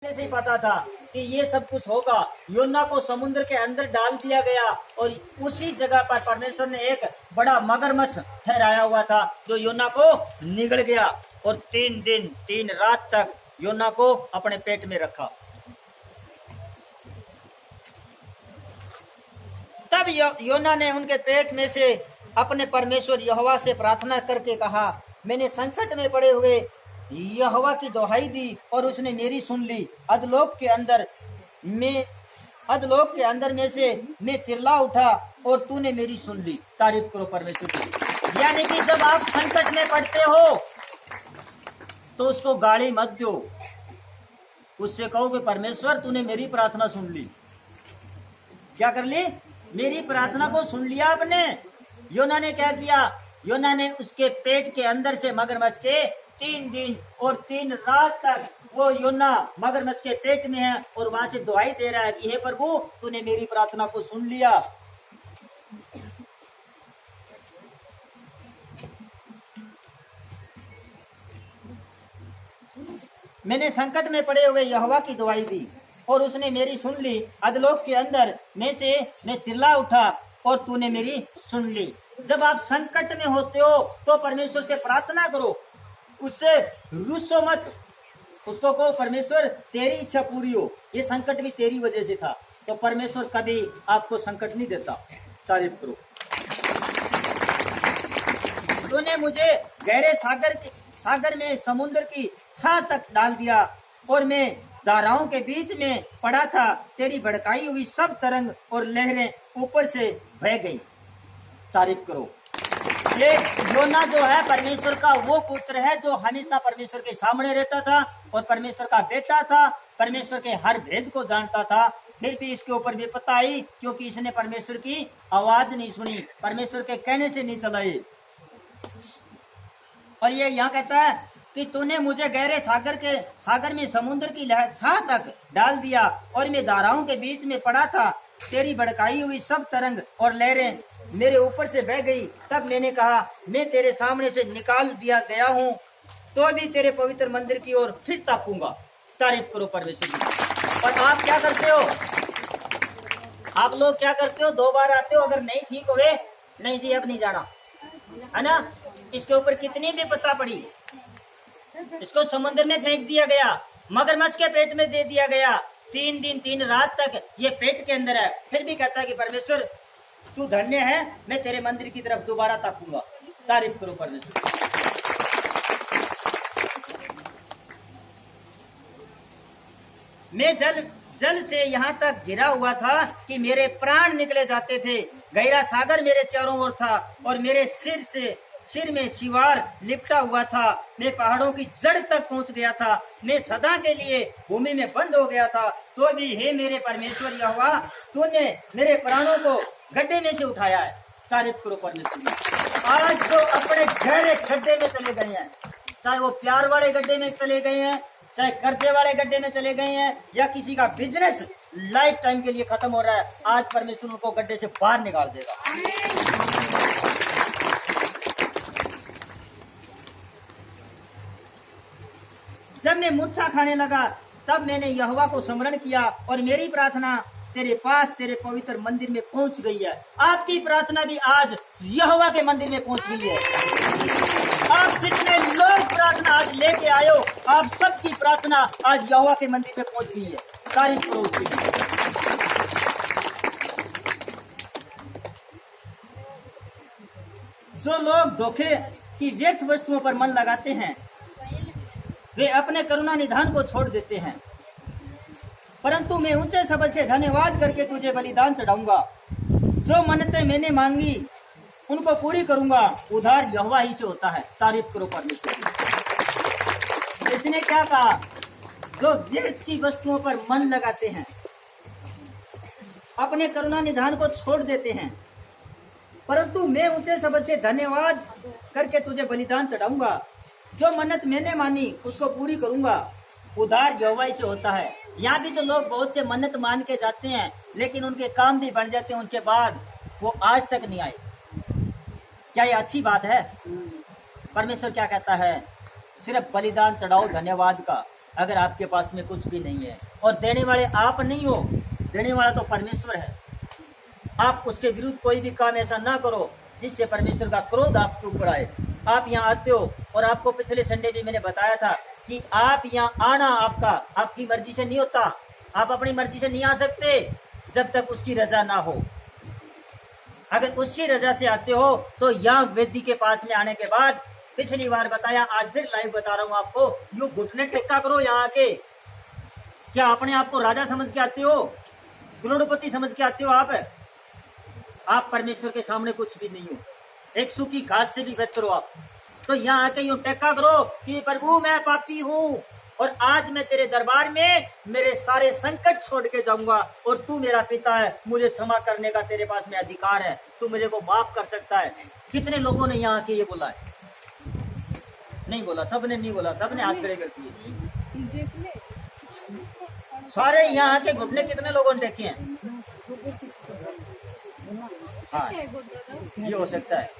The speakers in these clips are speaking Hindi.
पहले से ही पता था कि ये सब कुछ होगा। योना को समुद्र के अंदर डाल दिया गया और उसी जगह पर परमेश्वर ने एक बड़ा मगरमच्छ ठहराया हुआ था जो योना को निगल गया और 3 दिन 3 रात तक योना को अपने पेट में रखा। तब योना ने उनके पेट में से अपने परमेश्वर यहोवा से प्रार्थना करके कहा, मैंने संकट में पड़े हुए यहोवा की दुहाई दी और उसने मेरी सुन ली। अधलोक के अंदर में से मैं चिल्ला उठा और तूने मेरी सुन ली। तारीफ करो परमेश्वर की। यानी कि जब आप संकट में पड़ते हो तो उसको गाली मत दो, उससे कहो कि परमेश्वर तूने मेरी प्रार्थना सुन ली। क्या कर ली? मेरी प्रार्थना को सुन लिया आपने। योना ने क्या किया? योना ने उसके पेट के अंदर से मगरमच्छ के 3 दिन और 3 रात तक वो योना मगरमच्छ के पेट में है और वहां से दुआई दे रहा है कि हे प्रभु तूने मेरी प्रार्थना को सुन लिया। मैंने संकट में पड़े हुए यहोवा की दुआई दी और उसने मेरी सुन ली। अधलोक के अंदर में से मैं चिल्ला उठा और तूने मेरी सुन ली। जब आप संकट में होते हो तो परमेश्वर से प्रार्थना करो, उससे रुसो मत। उसको कहो परमेश्वर तेरी इच्छा पूरी हो। ये संकट भी तेरी वजह से था, तो परमेश्वर कभी आपको संकट नहीं देता। तारीफ करो। तूने मुझे गहरे सागर में समुद्र की खां तक डाल दिया और मैं धाराओं के बीच में पड़ा था। तेरी भड़काई हुई सब तरंग और लहरें ऊपर से बह गई। तारीफ करो। ये योना जो है परमेश्वर का वो पुत्र है जो हमेशा परमेश्वर के सामने रहता था और परमेश्वर का बेटा था, परमेश्वर के हर भेद को जानता था। फिर भी इसके ऊपर विपत्ति आई क्योंकि इसने परमेश्वर की आवाज नहीं सुनी, परमेश्वर के कहने से नहीं चला ये। और ये यहाँ कहता है कि तूने मुझे गहरे सागर में समुद्र की लहर तक डाल दिया और मैं धाराओं के बीच में पड़ा था। तेरी भड़काई हुई सब तरंग और लहरें मेरे ऊपर से बह गई। तब मैंने कहा मैं तेरे सामने से निकाल दिया गया हूँ, तो भी तेरे पवित्र मंदिर की ओर फिर ताकूंगा। तारीफ करो परमेश्वर की। और आप क्या करते हो? आप लोग क्या करते हो? 2 बार आते हो, अगर नहीं ठीक हुए, नहीं जी अब नहीं जाना, है ना। इसके ऊपर कितनी भी पता पड़ी, इसको समुद्र में फेंक दिया गया, मगरमच्छ के पेट में दे दिया गया। 3 दिन 3 रात तक ये पेट के अंदर है, फिर भी कहता है कि परमेश्वर तू धन्य है, मैं तेरे मंदिर की तरफ दोबारा ताकूंगा। तारीफ करो परमेश्वर। मैं जल से यहाँ तक घिरा हुआ था कि मेरे प्राण निकले जाते थे। गहरा सागर मेरे चारों ओर था और मेरे सिर में शिवार लिपटा हुआ था। मैं पहाड़ों की जड़ तक पहुंच गया था। मैं सदा के लिए भूमि में बंद हो गया था। तो भी हे मेरे परमेश्वर यहोवा, तूने मेरे प्राणों को गड्ढे में से उठाया है। तारीफ करो परमेश्वर। आज जो अपने गहरे गड्ढे में चले गए हैं, चाहे वो प्यार वाले गड्ढे में चले गए हैं, चाहे कर्जे वाले गड्ढे में चले गए हैं, या किसी का बिजनेस लाइफ टाइम के लिए खत्म हो रहा है, आज परमेश्वर उनको गड्ढे से बाहर निकाल देगा। जब मैं मूर्छा खाने लगा तब मैंने यहोवा को स्मरण किया और मेरी प्रार्थना तेरे पास तेरे पवित्र मंदिर में पहुंच गई है। आपकी प्रार्थना भी आज यहोवा के मंदिर में पहुंच गई है। आप जितने लोग प्रार्थना आज लेके आए हो, आप सबकी प्रार्थना आज यहोवा के मंदिर में पहुंच गई है। तारीफ करो उसकी। जो लोग धोखे की व्यर्थ वस्तुओं पर मन लगाते हैं वे अपने करुणा निधान को छोड़ देते हैं, परंतु मैं ऊंचे शब्द से धन्यवाद करके तुझे बलिदान चढ़ाऊंगा। जो मन्नतें मैंने मांगी उनको पूरी करूंगा। उधार यहोवा ही से होता है। तारीफ करो परमेश्वर। इसने क्या कहा? जो व्यर्थ की वस्तुओं पर मन लगाते हैं, अपने करुणा निधान को छोड़ देते हैं, परंतु मैं ऊंचे शब्द से धन्यवाद करके तुझे बलिदान चढ़ाऊंगा। जो मन्नत मैंने मानी उसको पूरी करूंगा। उधार यहोवा ही से होता है। यहाँ भी तो लोग बहुत से मन्नत मान के जाते हैं, लेकिन उनके काम भी बन जाते हैं, उनके बाद वो आज तक नहीं आए। क्या ये अच्छी बात है? परमेश्वर क्या कहता है? सिर्फ बलिदान चढ़ाओ धन्यवाद का। अगर आपके पास में कुछ भी नहीं है, और देने वाले आप नहीं हो, देने वाला तो परमेश्वर है, आप उसके विरुद्ध कोई भी काम ऐसा ना करो जिससे परमेश्वर का क्रोध आपके ऊपर आए। आप यहाँ आते हो, और आपको पिछले संडे भी मैंने बताया था कि आप यहाँ आना आपकी मर्जी से नहीं होता। आप अपनी मर्जी से नहीं आ सकते जब तक उसकी रजा ना हो। अगर उसकी रजा से आते हो तो यहाँ वेदी के पास में आने के बाद, पिछली बार बताया, आज फिर लाइव बता रहा हूँ आपको, यू घुटने टेक्का करो यहाँ आके। क्या अपने आप को राजा समझ के आते हो, करोड़पति समझ के आते हो? आप परमेश्वर के सामने कुछ भी नहीं हो, एक सूखी घास से भी बेहतर हो आप। तो यहाँ आके यूं टेक्का करो कि प्रभु मैं पापी हूँ, और आज मैं तेरे दरबार में मेरे सारे संकट छोड़ के जाऊंगा, और तू मेरा पिता है, मुझे क्षमा करने का तेरे पास में अधिकार है, तू मेरे को माफ कर सकता है। कितने लोगों ने यहाँ आके ये बोला है? नहीं बोला, सबने नहीं बोला, सबने हाथ खड़े कर दिए। सारे यहाँ आके घुटने कितने लोगों ने टेके हैं? हाँ, ये हो सकता है।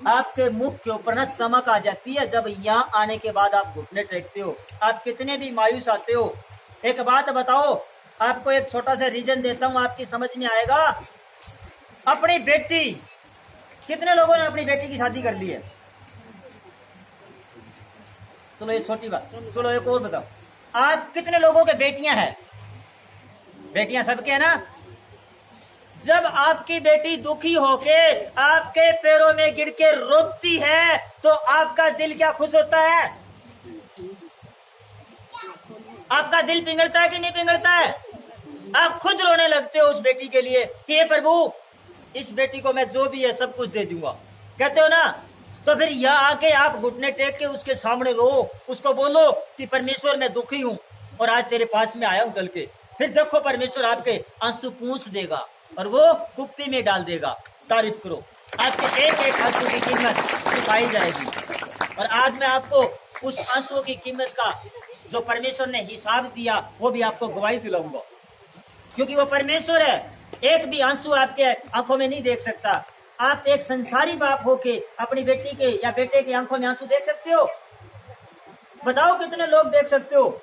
आपके मुख के ऊपर ना चमक आ जाती है जब यहाँ आने के बाद आप घुटने टेकते हो। आप कितने भी मायूस आते हो, एक बात बताओ, आपको एक छोटा सा रीजन देता हूँ, आपकी समझ में आएगा। अपनी बेटी, कितने लोगों ने अपनी बेटी की शादी कर ली है? चलो ये छोटी बात, चलो एक और बताओ, आप कितने लोगों के बेटियां हैं? बेटियां सबके है ना? जब आपकी बेटी दुखी होके आपके पैरों में गिर के रोती है तो आपका दिल क्या खुश होता है? आपका दिल पिघलता है कि नहीं पिघलता है? आप खुद रोने लगते हो उस बेटी के लिए कि हे प्रभु, इस बेटी को मैं जो भी है सब कुछ दे दूंगा, कहते हो ना? तो फिर यहाँ आके आप घुटने टेक के उसके सामने रो, उसको बोलो कि परमेश्वर मैं दुखी हूँ और आज तेरे पास में आया हूँ चल के। फिर देखो परमेश्वर आपके आंसू पूंछ देगा और वो कुप्पी में डाल देगा। तारीफ करो, आपके एक एक आंसू की कीमत चुकाई जाएगी। और आज मैं आपको उस आंसू की कीमत का जो परमेश्वर ने हिसाब दिया वो भी आपको गवाही दिलाऊंगा, क्योंकि वो परमेश्वर है। एक भी आंसू आपके आंखों में नहीं देख सकता। आप एक संसारी बाप होके अपनी बेटी के या बेटे की आंखों में आंसू देख सकते हो? बताओ कितने लोग देख सकते हो?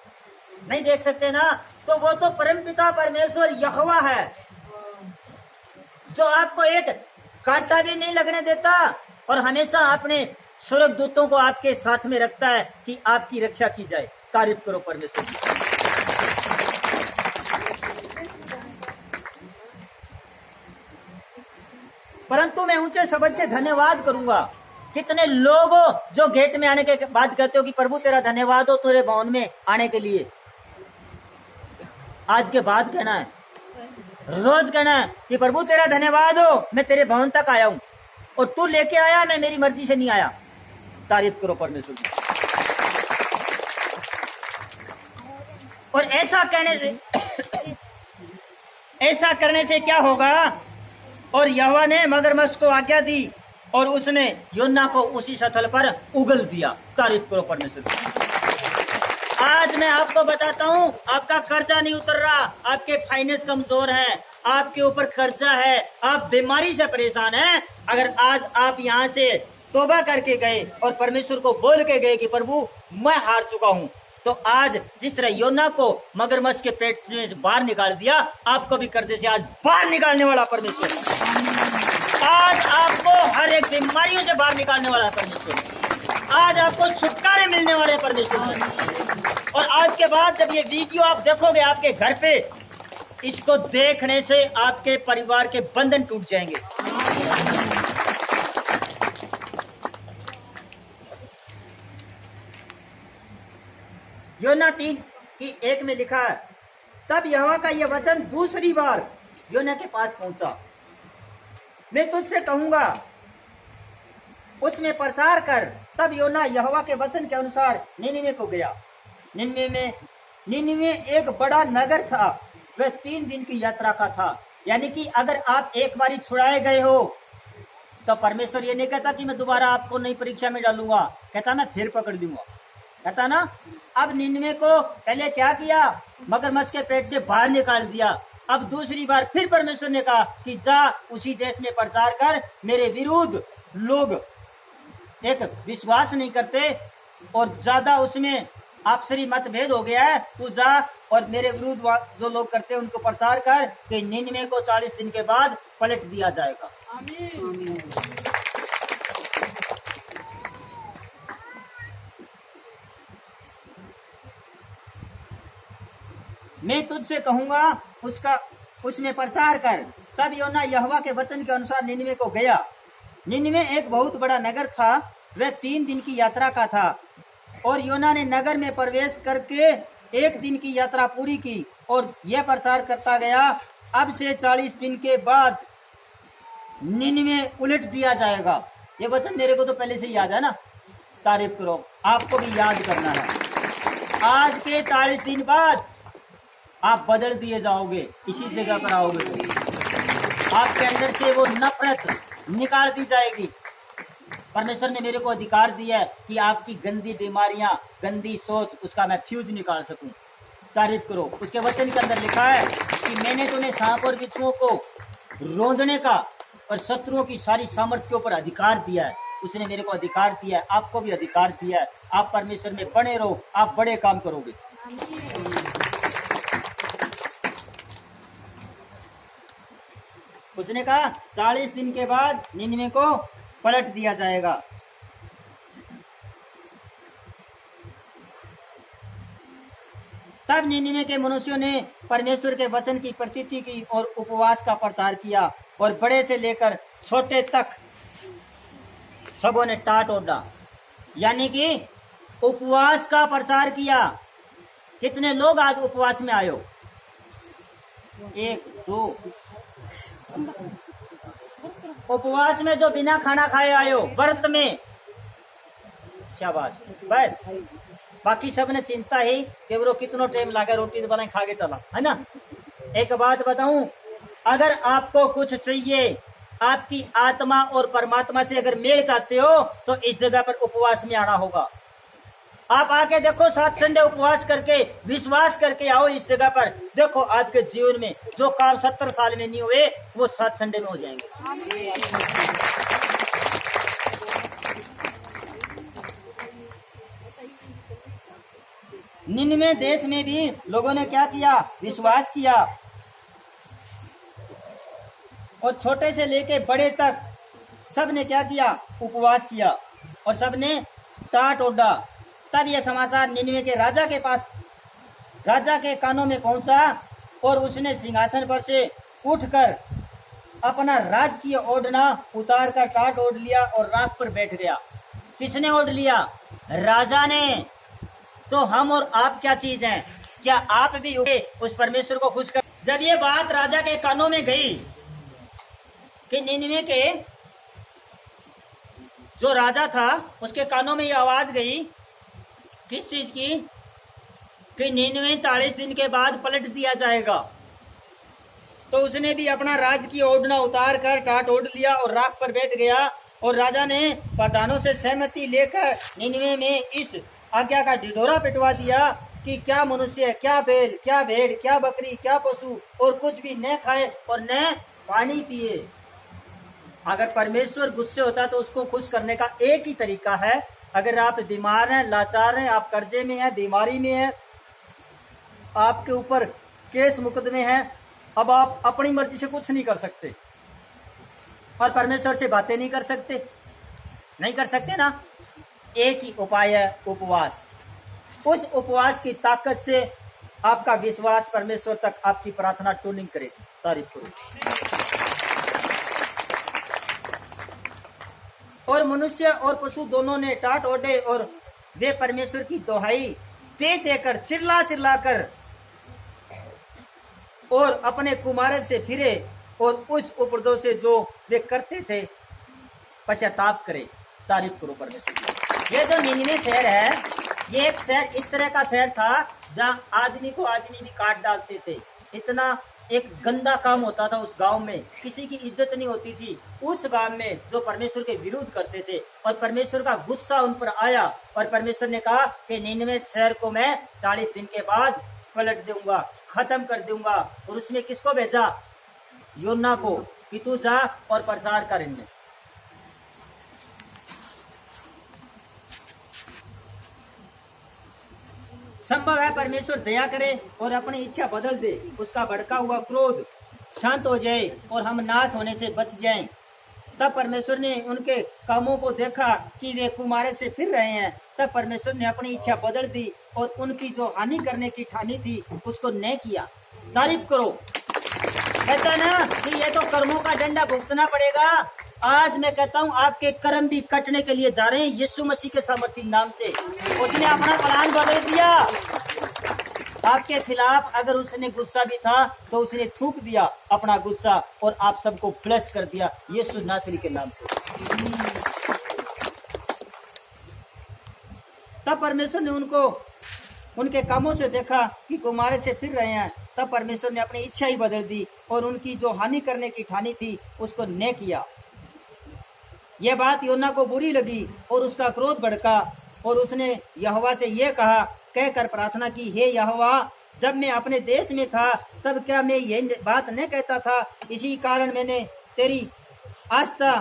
नहीं देख सकते ना। तो वो तो परमपिता परमेश्वर यहोवा है जो आपको एक कांटा भी नहीं लगने देता और हमेशा अपने स्वर्गदूतों को आपके साथ में रखता है कि आपकी रक्षा की जाए। तारीफ करो परमेश्वर की। परंतु मैं ऊंचे शब्द से धन्यवाद करूंगा। कितने लोग हो जो गेट में आने के बाद कहते हो कि प्रभु तेरा धन्यवाद हो तेरे भवन में आने के लिए। आज के बाद कहना है, रोज कहना है कि प्रभु तेरा धन्यवाद हो, मैं तेरे भवन तक आया हूं और तू लेके आया, मैं मेरी मर्जी से नहीं आया। तारीफ करो परमेश्वर की। और ऐसा करने से क्या होगा? और यहोवा ने मगरमच्छ को आज्ञा दी और उसने योना को उसी स्थल पर उगल दिया। तारीफ करो परमेश्वर की। आज मैं आपको बताता हूं, आपका कर्जा नहीं उतर रहा, आपके फाइनेंस कमजोर हैं, आपके ऊपर कर्जा है, आप बीमारी से परेशान हैं। अगर आज आप यहाँ से तौबा करके गए और परमेश्वर को बोल के गए कि प्रभु मैं हार चुका हूँ, तो आज जिस तरह योना को मगरमच्छ के पेट से बाहर निकाल दिया, आपको भी कर्जे से आज बाहर निकालने वाला परमेश्वर। आज आपको हर एक बीमारियों से बाहर निकालने वाला परमेश्वर। आज आपको छुटकारे मिलने वाले परमेश्वर। और आज के बाद जब ये वीडियो आप देखोगे आपके घर पे, इसको देखने से आपके परिवार के बंधन टूट जाएंगे। योना 3:1 में लिखा है, तब यहोवा का यह वचन दूसरी बार योना के पास पहुंचा, मैं तुझसे कहूंगा उसमें प्रचार कर। तब योना यहोवा के वचन के अनुसार निनिवे को गया। निनिवे एक बड़ा नगर था, वह 3 दिन की यात्रा का था। यानी कि अगर आप एक बारी छुड़ाए गए हो तो परमेश्वर ये नहीं कहता कि मैं दोबारा आपको नई परीक्षा में डालूंगा, कहता मैं फिर पकड़ दूंगा, कहता ना। अब निनिवे को पहले क्या किया? मगरमच्छ के पेट से बाहर निकाल दिया। अब दूसरी बार फिर परमेश्वर ने कहा कि जा उसी देश में प्रचार कर। मेरे विरुद्ध लोग एक विश्वास नहीं करते और ज्यादा उसमें आपसी मतभेद हो गया है, तू जा और मेरे विरुद्ध जो लोग करते हैं उनको प्रचार कर कि निन्वे को 40 दिन के बाद पलट दिया जाएगा। आमीन। मैं तुझसे कहूंगा उसमें प्रचार कर। तब योना यहोवा के वचन के अनुसार निन्वे को गया। निन्वे एक बहुत बड़ा नगर था, वह 3 दिन की यात्रा का था। और योना ने नगर में प्रवेश करके 1 दिन की यात्रा पूरी की और यह प्रचार करता गया, अब से 40 दिन के बाद निन्वे उलट दिया जाएगा। ये वचन मेरे को तो पहले से याद है ना, तारीफ करो, आपको भी याद करना है। आज के 40 दिन बाद आप बदल दिए जाओगे, इसी जगह पर आओगे तो आपके अंदर से वो नफरत निकाल दी जाएगी। परमेश्वर ने मेरे को अधिकार दिया है कि आपकी गंदी बीमारियां, गंदी सोच, उसका मैं फ्यूज निकाल सकूं। तारीफ करो। उसके वचन के अंदर लिखा है कि मैंने तुम्हें सांप और बिच्छुओं को रोंदने का और शत्रुओं की सारी सामर्थ्य के ऊपर अधिकार दिया है। उसने मेरे को अधिकार दिया है, आपको भी अधिकार दिया है। आप परमेश्वर में बने रहो, आप बड़े काम करोगे। उसने कहा 40 दिन के बाद निन्वे को पलट दिया जाएगा। तब निन्वे के मनुष्यों ने परमेश्वर के वचन की प्रतीति की और उपवास का प्रचार किया और बड़े से लेकर छोटे तक सबों ने टाट ओढ़ा, यानी कि उपवास का प्रचार किया। कितने लोग आज उपवास में आयो? 1 2 उपवास में जो बिना खाना खाए आयो, व्रत में, शाबाश। बस बाकी सब ने चिंता ही कि वो कितनो टाइम लगा रोटी बनाए खा के चला, है ना। एक बात बताऊं, अगर आपको कुछ चाहिए, आपकी आत्मा और परमात्मा से अगर मेल चाहते हो तो इस जगह पर उपवास में आना होगा। आप आके देखो, 7 संडे उपवास करके, विश्वास करके आओ इस जगह पर। देखो आपके जीवन में जो काम 70 साल में नहीं हुए वो 7 संडे में हो जाएंगे। निन्वे देश में भी लोगों ने क्या किया? विश्वास किया और छोटे से लेके बड़े तक सब ने क्या किया? उपवास किया और सब ने टाट ओढ़ा। तब यह समाचार निन्वे के राजा के पास, राजा के कानों में पहुंचा और उसने सिंहासन पर से उठकर अपना राजकीय ओढ़ना उतार कर टाट ओढ़ लिया और राख पर बैठ गया। किसने ओढ़ लिया? राजा ने। तो हम और आप क्या चीज हैं? क्या आप भी उस परमेश्वर को खुश कर? जब ये बात राजा के कानों में गई कि निन्वे के जो राजा था उसके कानों में ये आवाज गई, किस चीज की? कि निन्वे 40 दिन के बाद पलट दिया जाएगा। तो उसने भी अपना राजकीय ओढ़ना उतार कर टाट ओढ़ लिया और राख पर बैठ गया। और राजा ने प्रधानों से सहमति लेकर निन्वे में इस आज्ञा का ढिढोरा पिटवा दिया कि क्या मनुष्य, क्या बैल, क्या भेड़, क्या बकरी, क्या पशु और कुछ भी न खाए और न पानी पिए। अगर परमेश्वर गुस्से होता तो उसको खुश करने का एक ही तरीका है। अगर आप बीमार हैं, लाचार हैं, आप कर्जे में हैं, बीमारी में हैं, आपके ऊपर केस मुकदमे हैं, अब आप अपनी मर्जी से कुछ नहीं कर सकते और परमेश्वर से बातें नहीं कर सकते, नहीं कर सकते ना। एक ही उपाय है, उपवास। उस उपवास की ताकत से आपका विश्वास परमेश्वर तक आपकी प्रार्थना ट्यूनिंग करेगी। तारीफ करो। और मनुष्य और पशु दोनों ने टाट ओढ़े और वे परमेश्वर की दोहाई दे देकर, चिल्ला चिल्ला कर और अपने कुमारक से फिरे और उस उपद्रव से जो वे करते थे पश्चाताप करे। तारीफ करो परमेश्वर। ये जो निन्वे शहर है, ये एक शहर इस तरह का शहर था जहां आदमी को आदमी भी काट डालते थे। इतना एक गंदा काम होता था उस गांव में, किसी की इज्जत नहीं होती थी उस गांव में जो परमेश्वर के विरुद्ध करते थे। और परमेश्वर का गुस्सा उन पर आया और परमेश्वर ने कहा कि निन्वे शहर को मैं 40 दिन के बाद पलट दूंगा, खत्म कर दूंगा। और उसमें किसको भेजा? योना को, कि तू जा और प्रचार कर इनमें। संभव है परमेश्वर दया करे और अपनी इच्छा बदल दे, उसका भड़का हुआ क्रोध शांत हो जाए और हम नाश होने से बच जाएं। तब परमेश्वर ने उनके कामों को देखा कि वे कुमार्ग से फिर रहे हैं। तब परमेश्वर ने अपनी इच्छा बदल दी और उनकी जो हानि करने की ठानी थी उसको न किया। तारीफ करो। कहता ना कि ये तो कर्मों का डंडा भुगतना पड़ेगा। आज मैं कहता हूँ आपके कर्म भी कटने के लिए जा रहे हैं यीशु मसीह के सामर्थी नाम से। उसने अपना प्लान बदल दिया आपके खिलाफ। अगर उसने गुस्सा भी था तो उसने थूक दिया अपना गुस्सा और आप सबको ब्लेस कर दिया यीशु नासरी के नाम से। तब परमेश्वर ने उनको उनके कामों से देखा कि कुमार्ग से फिर रहे हैं। तब परमेश्वर ने अपनी इच्छा ही बदल दी और उनकी जो हानि करने की ठानी थी उसको न किया। यह बात योना को बुरी लगी और उसका क्रोध भड़का और उसने यहोवा से यह कहा कहकर प्रार्थना की, हे यहोवा, जब मैं अपने देश में था तब क्या मैं ये बात न कहता था? इसी कारण मैंने तेरी आस्था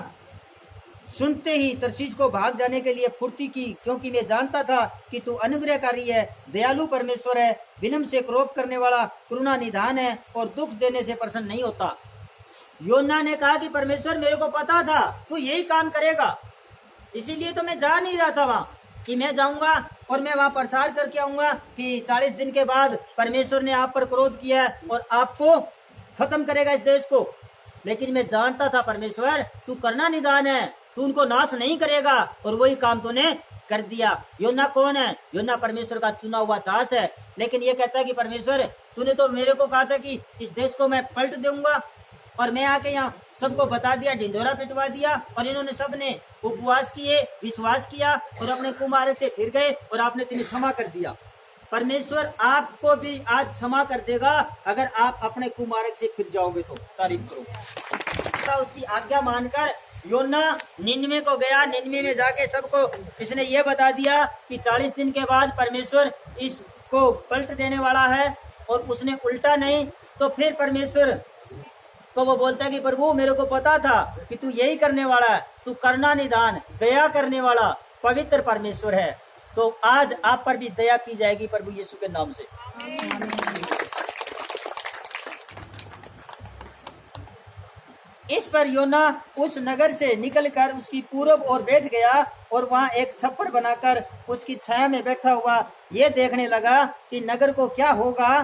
सुनते ही तरशीश को भाग जाने के लिए फुर्ती की, क्योंकि मैं जानता था कि तू अनुग्रहकारी है, दयालु परमेश्वर है, विनम्र से क्रोध करने वाला, करुणा निधान है और दुख देने से प्रसन्न नहीं होता। योना ने कहा कि परमेश्वर मेरे को पता था तू यही काम करेगा, इसीलिए तो मैं जा नहीं रहा था वहां कि मैं जाऊंगा और मैं वहां प्रचार करके आऊंगा कि 40 दिन के बाद परमेश्वर ने आप पर क्रोध किया और आपको खत्म करेगा इस देश को। लेकिन मैं जानता था परमेश्वर तू करना निदान है, तू उनको नाश नहीं करेगा और वही काम तूने कर दिया। योना कौन है? योना परमेश्वर का चुना हुआ दास है। लेकिन ये कहता है कि परमेश्वर तूने तो मेरे को कहा था कि इस देश को मैं पलट दूंगा और मैं आके यहाँ सबको बता दिया, ढिंढोरा पिटवा दिया और इन्होंने सबने उपवास किए, विश्वास किया और अपने कुमार्ग से फिर गए और आपने तुम्हें क्षमा कर दिया। परमेश्वर आपको भी आज क्षमा कर देगा अगर आप अपने कुमार्ग से फिर जाओगे तो। तारीफ करो। उसकी आज्ञा मानकर योना निन्वे को गया। निन्वे में जाके सबको इसने ये बता दिया कि 40 दिन के बाद परमेश्वर इसको पलट देने वाला है और उसने उल्टा नहीं। तो फिर परमेश्वर तो वो बोलता है कि प्रभु मेरे को पता था कि तू यही करने वाला है, तू करना निदान, दया करने वाला पवित्र परमेश्वर है। तो आज आप पर भी दया की जाएगी प्रभु यीशु के नाम से। इस पर योना उस नगर से निकलकर उसकी पूरब ओर बैठ गया और वहां एक छप्पर बनाकर उसकी छाया में बैठा हुआ ये देखने लगा कि नगर को क्या होगा।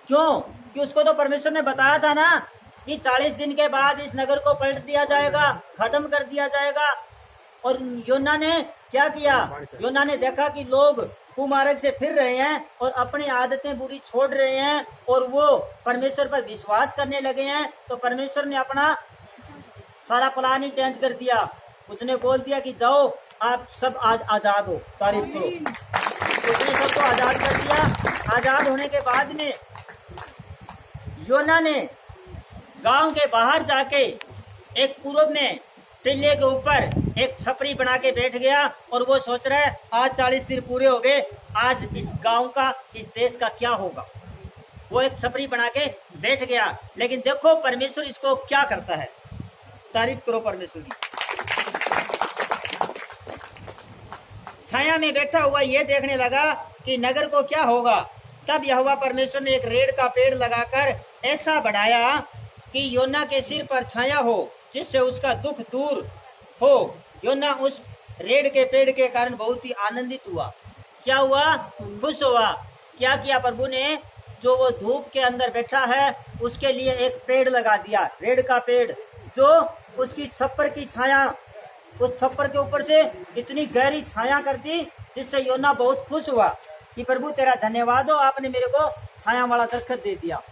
क्यों? कि उसको तो परमेश्वर ने बताया था ना कि 40 दिन के बाद इस नगर को पलट दिया जाएगा, खत्म कर दिया जाएगा। और योना ने क्या किया? योना ने देखा कि लोग कुमार्ग से फिर रहे हैं और अपनी आदतें बुरी छोड़ रहे हैं और वो परमेश्वर पर विश्वास करने लगे हैं। तो परमेश्वर ने अपना सारा प्लान ही चेंज कर दिया। उसने बोल दिया कि जाओ आप सब आज आजाद हो। तारीफ करो। उसने सबको आजाद कर दिया। आजाद होने के बाद में योना ने गांव के बाहर जाके एक पूर्व में टिल्ले के ऊपर एक छपरी बना के बैठ गया और वो सोच रहा है आज 40 दिन पूरे हो गए, आज इस गांव का, इस देश का क्या होगा। वो एक छपरी बना के बैठ गया। लेकिन देखो परमेश्वर इसको क्या करता है। तारीफ करो परमेश्वर की। छाया में बैठा हुआ ये देखने लगा कि नगर को क्या होगा। तब यहोवा परमेश्वर ने एक रेड़ का पेड़ लगाकर ऐसा बढ़ाया कि योना के सिर पर छाया हो, जिससे उसका दुख दूर हो। योना उस रेड़ के पेड़ के कारण बहुत ही आनंदित हुआ। क्या हुआ? खुश हुआ। क्या किया प्रभु ने? जो वो धूप के अंदर बैठा है उसके लिए एक पेड़ लगा दिया, रेड़ का पेड़, जो उसकी छप्पर की छाया, उस छप्पर के ऊपर से इतनी गहरी छाया कर दी जिससे योना बहुत खुश हुआ कि प्रभु तेरा धन्यवाद हो, आपने मेरे को छाया वाला दरख्त दे दिया।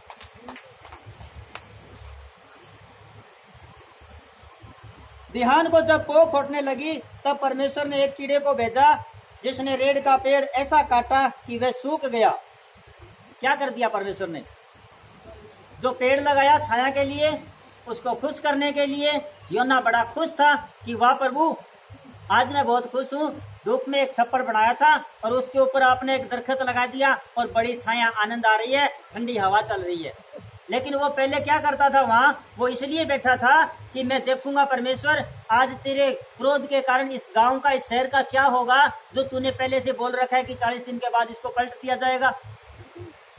बिहान को जब पो फटने लगी तब परमेश्वर ने एक कीड़े को भेजा जिसने रेड़ का पेड़ ऐसा काटा कि वह सूख गया। क्या कर दिया परमेश्वर ने? जो पेड़ लगाया छाया के लिए, उसको खुश करने के लिए, योना बड़ा खुश था कि वाह प्रभु आज मैं बहुत खुश हूँ। धूप में एक छप्पर बनाया था और उसके ऊपर आपने एक दरख्त लगा दिया और बड़ी छाया, आनंद आ रही है, ठंडी हवा चल रही है। लेकिन वो पहले क्या करता था वहां, वो इसलिए बैठा था कि मैं देखूंगा परमेश्वर आज तेरे क्रोध के कारण इस गांव का, इस शहर का क्या होगा, जो तूने पहले से बोल रखा है कि 40 दिन के बाद इसको पलट दिया जाएगा।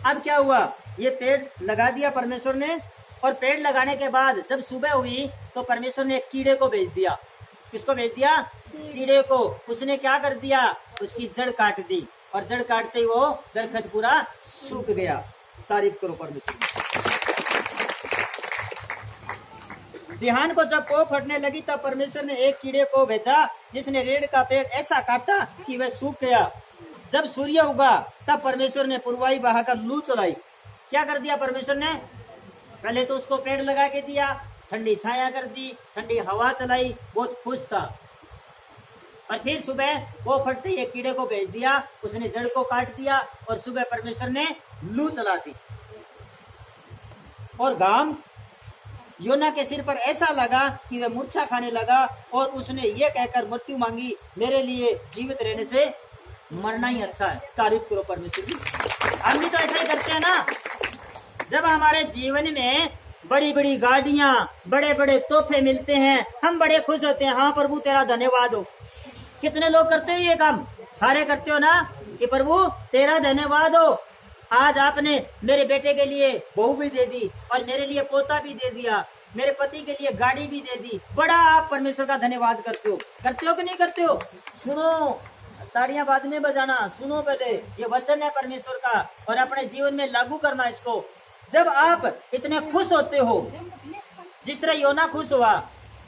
अब क्या हुआ, ये पेड़ लगा दिया परमेश्वर ने, और पेड़ लगाने के बाद जब सुबह हुई तो परमेश्वर ने एक कीड़े को भेज दिया। किसको भेज दिया? कीड़े को। उसने क्या कर दिया, उसकी जड़ काट दी, और जड़ काटते ही वो दरखत पूरा सूख गया। तारीफ करो परमेश्वर। बिहान को जब पो फटने लगी तब परमेश्वर ने एक कीड़े को भेजा, जिसने रेड़ का पेड़ ऐसा काटा कि वह सूख गया। जब सूर्य उगा तब परमेश्वर ने पुरवाई बहाकर लू चलाई। क्या कर दिया परमेश्वर ने, पहले तो उसको पेड़ लगा के दिया, ठंडी छाया कर दी, ठंडी हवा चलाई, बहुत खुश था। और फिर सुबह वो फटते ही एक कीड़े को भेज दिया, उसने जड़ को काट दिया, और सुबह परमेश्वर ने लू चला दी। और घाम योना के सिर पर ऐसा लगा कि वह मूर्छा खाने लगा, और उसने ये कहकर मृत्यु मांगी, मेरे लिए जीवित रहने से मरना ही अच्छा है। तारीफ करो परमेश्वर की। हम भी तो ऐसा ही करते हैं ना, जब हमारे जीवन में बड़ी बड़ी गाड़ियां, बड़े बड़े तोहफे मिलते हैं, हम बड़े खुश होते हैं, हाँ प्रभु तेरा धन्यवाद हो। कितने लोग करते हैं ये काम? सारे करते हो ना, कि प्रभु तेरा धन्यवाद हो, आज आपने मेरे बेटे के लिए बहू भी दे दी, और मेरे लिए पोता भी दे दिया, मेरे पति के लिए गाड़ी भी दे दी। बड़ा आप परमेश्वर का धन्यवाद करते हो कि नहीं करते हो? सुनो, ताड़ियां बाद में बजाना, सुनो पहले, ये वचन है परमेश्वर का, और अपने जीवन में लागू करना इसको। जब आप इतने खुश होते हो, जिस तरह योना खुश हुआ,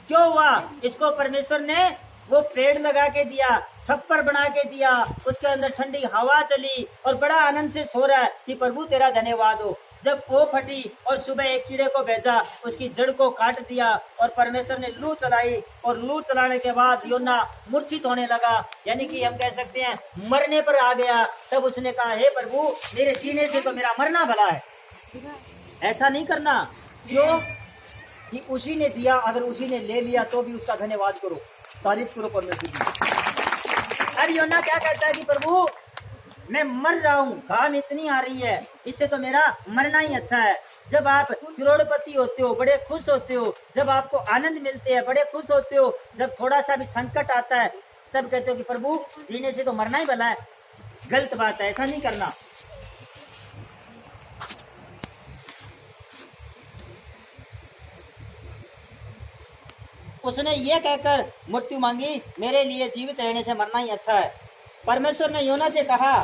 क्यों हुआ? इसको परमेश्वर ने वो पेड़ लगा के दिया, छप्पर बना के दिया, उसके अंदर ठंडी हवा चली, और बड़ा आनंद से सो रहा है कि प्रभु तेरा धन्यवाद हो। जब पो फटी और सुबह एक कीड़े को भेजा, उसकी जड़ को काट दिया, और परमेश्वर ने लू चलाई, और लू चलाने के बाद योना मूर्छित होने लगा, यानी कि हम कह सकते हैं मरने पर आ गया। तब उसने कहा, हे प्रभु मेरे जीने से तो मेरा मरना भला है। ऐसा नहीं करना, क्यों कि उसी ने दिया, अगर उसी ने ले लिया तो भी उसका धन्यवाद करो। तारीफ करो परमेश्वर की। अब योना क्या कहता है कि प्रभु मैं मर रहा हूँ, घाम इतनी आ रही है, इससे तो मेरा मरना ही अच्छा है। जब आप करोड़पति होते हो, बड़े खुश होते हो, जब आपको आनंद मिलते हैं, बड़े खुश होते हो, जब थोड़ा सा भी संकट आता है तब कहते हो कि प्रभु जीने से तो मरना ही भला है। गलत बात है, ऐसा नहीं करना। उसने ये कहकर मृत्यु मांगी, मेरे लिए जीवित रहने से मरना ही अच्छा है। परमेश्वर ने योना से कहा,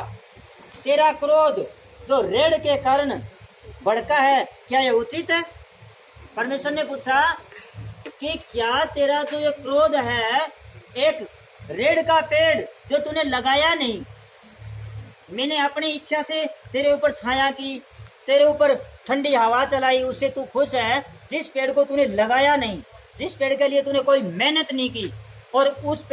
तेरा क्रोध जो रेड़ के कारण भड़का है, क्या यह उचित है? परमेश्वर ने पूछा कि क्या तेरा जो ये क्रोध है, एक रेड़ का पेड़ जो तूने लगाया नहीं, मैंने अपनी इच्छा से तेरे ऊपर छाया की, तेरे ऊपर ठंडी हवा चलाई, उससे तू खुश है। जिस पेड़ को तूने लगाया नहीं, जिस पेड़ के लिए तूने कोई मेहनत नहीं की, और उस